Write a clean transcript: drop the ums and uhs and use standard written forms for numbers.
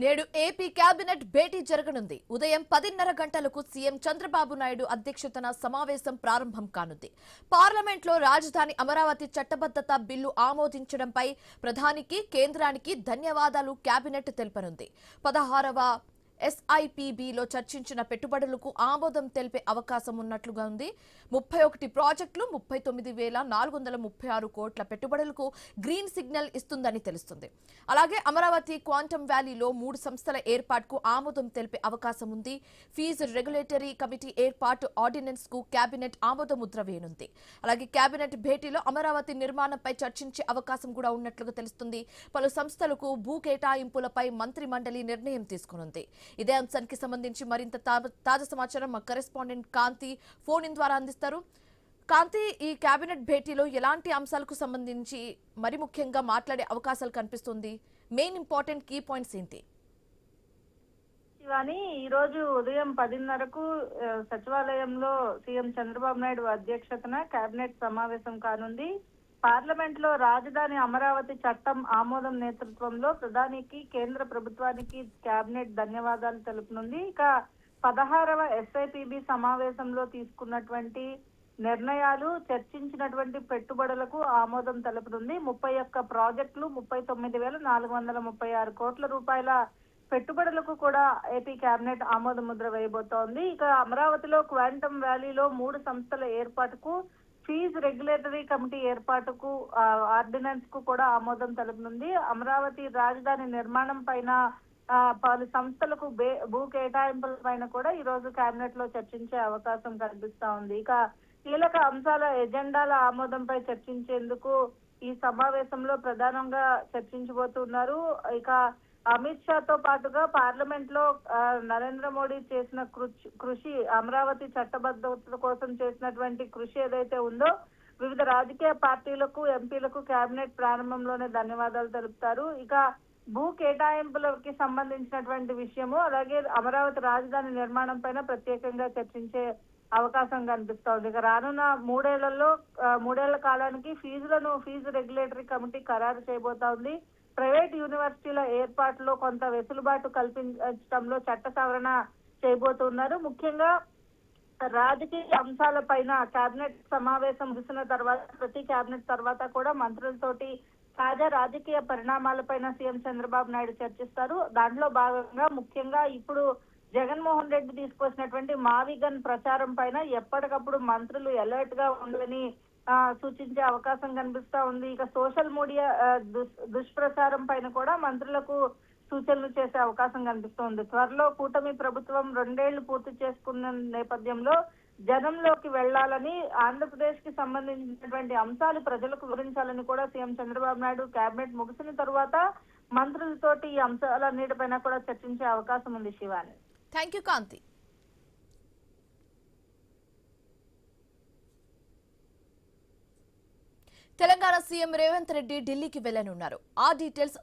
నేడు AP cabinet భేటీ జరగనుంది. ఉదయం 10:30 గంటలకు సీఎం చంద్రబాబు నాయుడు అధ్యక్షతన సమావేశం ప్రారంభం కానుంది. పార్లమెంట్లో రాజధాని అమరావతి చట్టబద్ధత బిల్లు ఆమోదించడంపై ప్రధానికి, కేంద్రానికి ధన్యవాదాలు కేబినెట్ తెలుపనుంది. 16వ ఎస్ఐపిబిలో చర్చించిన పెట్టుబడులకు ఆమోదం తెలిపే అవకాశం ఉన్నట్లుగా ఉంది. 31 ప్రాజెక్టులు 39,436 కోట్ల పెట్టుబడులకు గ్రీన్ సిగ్నల్ ఇస్తుందని తెలుస్తుంది. అలాగే అమరావతి క్వాంటమ్ వ్యాలీలో 3 సంస్థల ఏర్పాటుకు ఆమోదం తెలిపే అవకాశం ఉంది. ఫీజు రెగ్యులేటరీ కమిటీ ఏర్పాటు ఆర్డినెన్స్ కు కేబినెట్ ఆమోద ముద్ర వేయనుంది. అలాగే కేబినెట్ భేటీలో అమరావతి నిర్మాణంపై చర్చించే అవకాశం కూడా ఉన్నట్లుగా తెలుస్తుంది. పలు సంస్థలకు భూ కేటాయింపులపై మంత్రి మండలి నిర్ణయం తీసుకునుంది. ఇదే అంశానికి సంబంధించి మరింత తాజా సమాచారం మా కరెస్పాండెంట్ కాంతి ఫోన్ ఇన్ ద్వారా అందిస్తారు. కాంతి, ఈ కేబినెట్ భేటీలో ఎలాంటి అంశాలకు సంబంధించి మరి ముఖ్యంగా మాట్లాడే అవకాశాలు కనిపిస్తుంది? మెయిన్ ఇంపార్టెంట్ కీ పాయింట్స్ ఏంటి? కానీ ఈ రోజు ఉదయం 10:30కు సచివాలయంలో సీఎం చంద్రబాబు నాయుడు అధ్యక్షతన కేబినెట్ సమావేశం కానుంది. పార్లమెంట్ లో రాజధాని అమరావతి చట్టం ఆమోదం నేతృత్వంలో ప్రధానికి, కేంద్ర ప్రభుత్వానికి కేబినెట్ ధన్యవాదాలు తెలుపనుంది. ఇక 16వ ఎస్ఐపిబి సమావేశంలో తీసుకున్నటువంటి నిర్ణయాలు, చర్చించినటువంటి పెట్టుబడులకు ఆమోదం తెలుపనుంది. 31 ప్రాజెక్టులు 39,436 కోట్ల రూపాయల పెట్టుబడులకు కూడా ఏపీ కేబినెట్ ఆమోద ముద్ర వేయబోతోంది. ఇక అమరావతిలో క్వాంటమ్ వ్యాలీలో 3 సంస్థల ఏర్పాటుకు, ఫీజు రెగ్యులేటరీ కమిటీ ఏర్పాటుకు, ఆర్డినెన్స్ కు కూడా ఆమోదం తెలుపనుంది. అమరావతి రాజధాని నిర్మాణం పైన, పలు సంస్థలకు భూ కేటాయింపుల పైన కూడా ఈ రోజు కేబినెట్ లో చర్చించే అవకాశం కనిపిస్తా ఉంది. ఇక కీలక అంశాల ఎజెండాల ఆమోదంపై చర్చించేందుకు ఈ సమావేశంలో ప్రధానంగా చర్చించబోతున్నారు. ఇక అమిత్ షాతో పాటుగా పార్లమెంట్ లో నరేంద్ర మోడీ చేసిన కృషి, అమరావతి చట్టబద్ధత కోసం చేసినటువంటి కృషి ఏదైతే ఉందో, వివిధ రాజకీయ పార్టీలకు, ఎంపీలకు కేబినెట్ ప్రారంభంలోనే ధన్యవాదాలు తెలుపుతారు. ఇక భూ కేటాయింపులకి సంబంధించినటువంటి విషయము, అలాగే అమరావతి రాజధాని నిర్మాణం పైన ప్రత్యేకంగా చర్చించే అవకాశం కనిపిస్తోంది. ఇక రానున్న 3 ఏళ్ల కాలానికి ఫీజు రెగ్యులేటరీ కమిటీ ఖరారు చేయబోతా ఉంది. ప్రైవేట్ యూనివర్సిటీల ఏర్పాటులో కొంత వెసులుబాటు కల్పించడంలో చట్ట సవరణ చేయబోతున్నారు. ముఖ్యంగా రాజకీయ అంశాలపైన కేబినెట్ సమావేశం ముగిసిన తర్వాత, ప్రతి కేబినెట్ తర్వాత కూడా మంత్రులతోటి తాజా రాజకీయ పరిణామాలపైన సీఎం చంద్రబాబు నాయుడు చర్చిస్తారు. దాంట్లో భాగంగా ముఖ్యంగా ఇప్పుడు జగన్మోహన్ రెడ్డి తీసుకొచ్చినటువంటి మావిగన్ ప్రచారం పైన ఎప్పటికప్పుడు మంత్రులు అలర్ట్ గా ఉండాలని సూచించే అవకాశం కనిపిస్తా ఉంది. ఇక సోషల్ మీడియా దుష్ప్రచారం పైన కూడా మంత్రులకు సూచనలు చేసే అవకాశం కనిపిస్తోంది. త్వరలో కూటమి ప్రభుత్వం 2 ఏళ్లు పూర్తి చేసుకున్న నేపథ్యంలో జనంలోకి వెళ్లాలని, ఆంధ్రప్రదేశ్ కి సంబంధించినటువంటి అంశాలు ప్రజలకు వివరించాలని కూడా సీఎం చంద్రబాబు నాయుడు కేబినెట్ ముగిసిన తర్వాత మంత్రులతోటి ఈ అంశాలన్నిటిపైన కూడా చర్చించే అవకాశం ఉంది. Shivani, thank you Kanthi. Telangana CM Revanth Reddy ఢిల్లీకి వెళ్లనున్నారు. ఆ డీటెయిల్స్